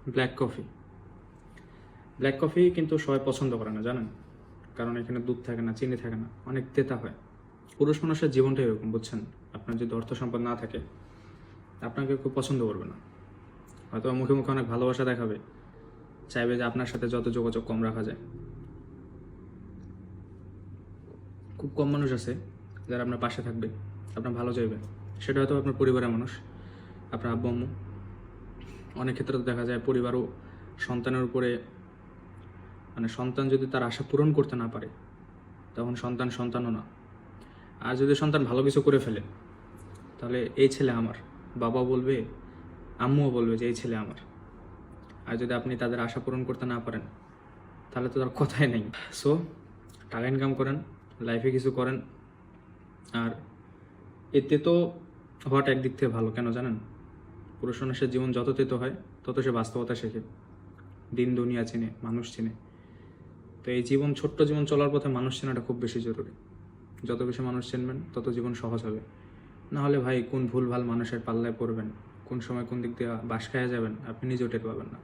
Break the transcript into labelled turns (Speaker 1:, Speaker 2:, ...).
Speaker 1: Black coffee. Black coffee কিন্তু সবাই পছন্দ করে না, জানেন? কারণ এখানে দুধ থাকে না, চিনি থাকে না, অনেক তেতা হয়। পুরুষ মানুষের জীবনটা এরকম, বুঝছেন? আপনার যদি অর্থ সম্পদ না থাকে, আপনাকে খুব পছন্দ করবে না। হয়তো মুখে মুখে অনেক ভালোবাসা দেখাবে, চাইবে যে আপনার সাথে যত যোগাযোগ কম রাখা যায়। খুব কম মানুষ আছে যারা আপনার পাশে থাকবে, আপনার ভালো চাইবে। সেটা হয়তো আপনার পরিবারের মানুষ, আপনার আব্বু আম্মু। অনেক ক্ষেত্রে তো দেখা যায় পরিবারও সন্তানের উপরে, মানে সন্তান যদি তার আশা পূরণ করতে না পারে, তখন সন্তানও না। আর যদি সন্তান ভালো কিছু করে ফেলে, তাহলে এই ছেলে আমার, বাবা বলবে, আম্মুও বলবে যে এই ছেলে আমার। আর যদি আপনি তাদের আশা পূরণ করতে না পারেন, তাহলে তো তার কথাই নেই। সো টাকা ইনকাম করেন, লাইফে কিছু করেন। আর এতে তো হওয়াটা একদিক থেকে ভালো, কেন জানেন? পুরুষ মানুষের জীবন যত তেতো হয়, তত সে বাস্তবতা শেখে, দিন দুনিয়া চেনে, মানুষ চেনে। তো এই ছোট্ট জীবন চলার পথে মানুষ চেনাটা খুব বেশি জরুরি। যত বেশি মানুষ চিনবেন, তত জীবন সহজ হবে। না হলে ভাই, কোন ভুল ভাল মানুষের পাল্লায় পড়বেন, কোন সময় কোন দিক দিয়ে বাস খাইয়া যাবেন, আপনি নিজেও টের পাবেন না।